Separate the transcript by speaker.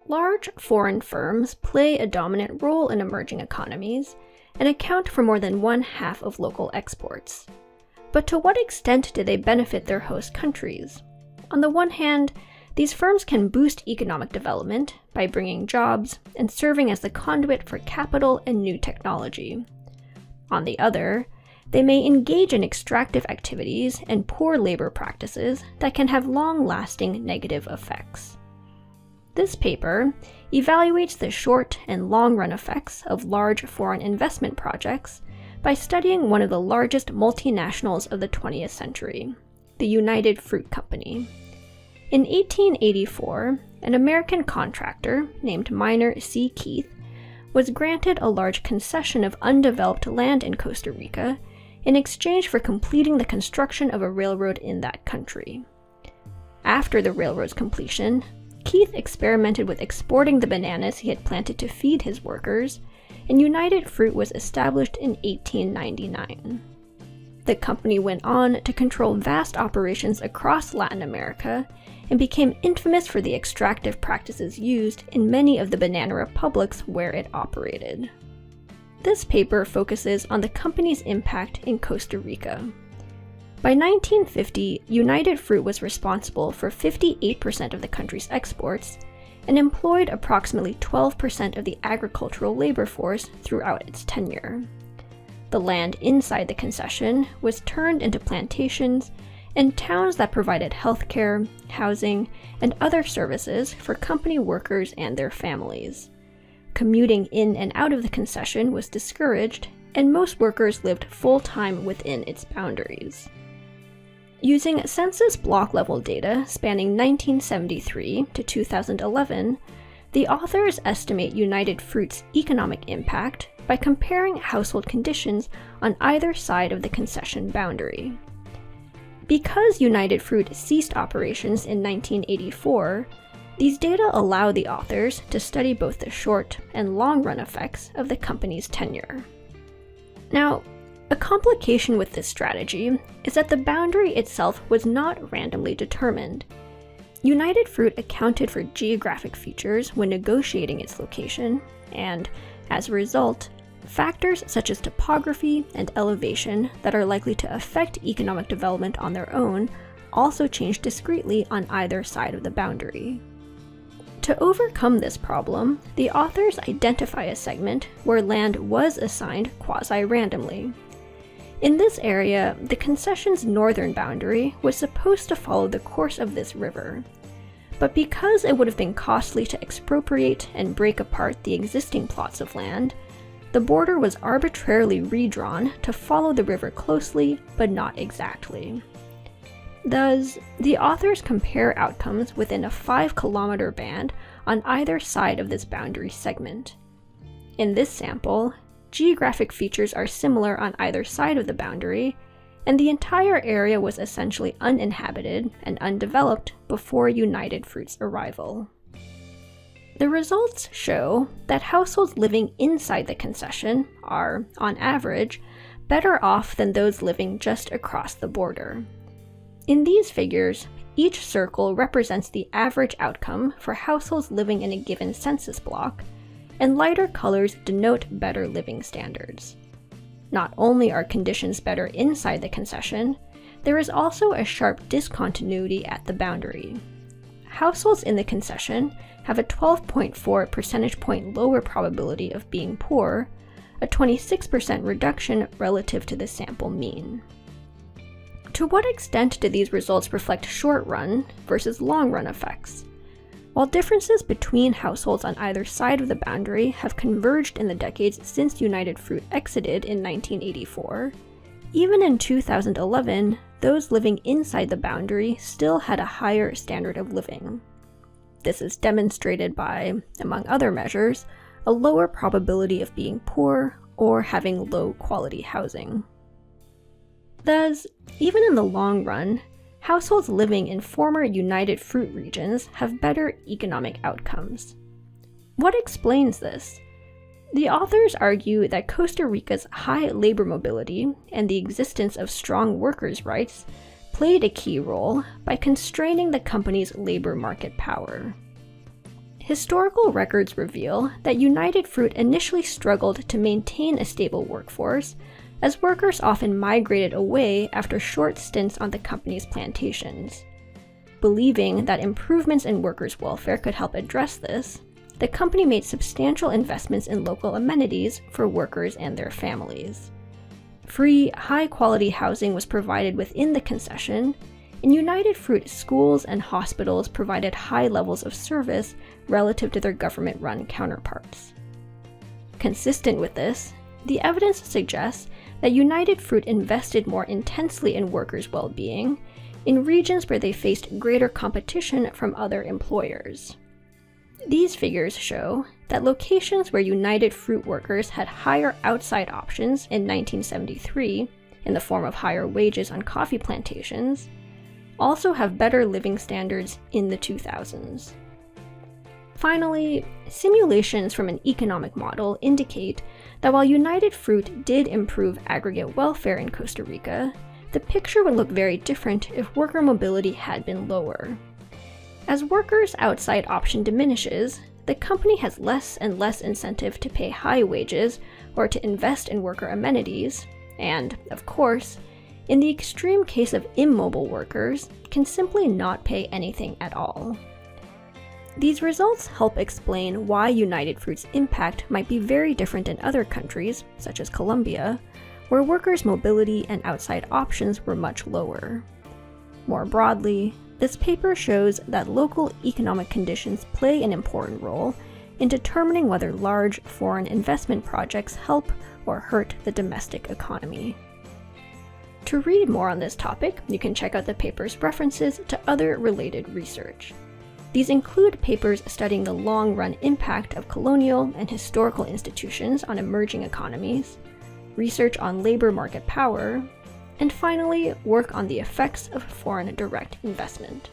Speaker 1: Large foreign firms play a dominant role in emerging economies and account for more than 1/2 of local exports. But to what extent do they benefit their host countries? On the one hand, these firms can boost economic development by bringing jobs and serving as the conduit for capital and new technology. On the other, they may engage in extractive activities and poor labor practices that can have long-lasting negative effects. This paper evaluates the short and long-run effects of large foreign investment projects by studying one of the largest multinationals of the 20th century, the United Fruit Company. In 1884, an American contractor named Minor C. Keith was granted a large concession of undeveloped land in Costa Rica in exchange for completing the construction of a railroad in that country. After the railroad's completion, Keith experimented with exporting the bananas he had planted to feed his workers, and United Fruit was established in 1899. The company went on to control vast operations across Latin America and became infamous for the extractive practices used in many of the banana republics where it operated. This paper focuses on the company's impact in Costa Rica. By 1950, United Fruit was responsible for 58% of the country's exports and employed approximately 12% of the agricultural labor force throughout its tenure. The land inside the concession was turned into plantations and towns that provided healthcare, housing, and other services for company workers and their families. Commuting in and out of the concession was discouraged, and most workers lived full-time within its boundaries. Using census block level data spanning 1973 to 2011, the authors estimate United Fruit's economic impact by comparing household conditions on either side of the concession boundary. Because United Fruit ceased operations in 1984, these data allow the authors to study both the short and long-run effects of the company's tenure. Now, a complication with this strategy is that the boundary itself was not randomly determined. United Fruit accounted for geographic features when negotiating its location, and, as a result, factors such as topography and elevation that are likely to affect economic development on their own also change discretely on either side of the boundary. To overcome this problem, the authors identify a segment where land was assigned quasi-randomly. In this area, the concession's northern boundary was supposed to follow the course of this river. But because it would have been costly to expropriate and break apart the existing plots of land, the border was arbitrarily redrawn to follow the river closely, but not exactly. Thus, the authors compare outcomes within a 5-kilometer band on either side of this boundary segment. In this sample, geographic features are similar on either side of the boundary, and the entire area was essentially uninhabited and undeveloped before United Fruit's arrival. The results show that households living inside the concession are, on average, better off than those living just across the border. In these figures, each circle represents the average outcome for households living in a given census block, and lighter colors denote better living standards. Not only are conditions better inside the concession, there is also a sharp discontinuity at the boundary. Households in the concession have a 12.4 percentage point lower probability of being poor, a 26% reduction relative to the sample mean. To what extent do these results reflect short-run versus long-run effects? While differences between households on either side of the boundary have converged in the decades since United Fruit exited in 1984, even in 2011, those living inside the boundary still had a higher standard of living. This is demonstrated by, among other measures, a lower probability of being poor or having low-quality housing. Thus, even in the long run, households living in former United Fruit regions have better economic outcomes. What explains this? The authors argue that Costa Rica's high labor mobility and the existence of strong workers' rights played a key role by constraining the company's labor market power. Historical records reveal that United Fruit initially struggled to maintain a stable workforce, as workers often migrated away after short stints on the company's plantations. Believing that improvements in workers' welfare could help address this, the company made substantial investments in local amenities for workers and their families. Free, high-quality housing was provided within the concession, and United Fruit schools and hospitals provided high levels of service relative to their government-run counterparts. Consistent with this, the evidence suggests that United Fruit invested more intensely in workers' well-being in regions where they faced greater competition from other employers. These figures show that locations where United Fruit workers had higher outside options in 1973, in the form of higher wages on coffee plantations, also have better living standards in the 2000s. Finally, simulations from an economic model indicate that while United Fruit did improve aggregate welfare in Costa Rica, the picture would look very different if worker mobility had been lower. As workers' outside option diminishes, the company has less and less incentive to pay high wages or to invest in worker amenities, and, of course, in the extreme case of immobile workers, can simply not pay anything at all. These results help explain why United Fruit's impact might be very different in other countries, such as Colombia, where workers' mobility and outside options were much lower. More broadly, this paper shows that local economic conditions play an important role in determining whether large foreign investment projects help or hurt the domestic economy. To read more on this topic, you can check out the paper's references to other related research. These include papers studying the long-run impact of colonial and historical institutions on emerging economies, research on labor market power, and finally, work on the effects of foreign direct investment.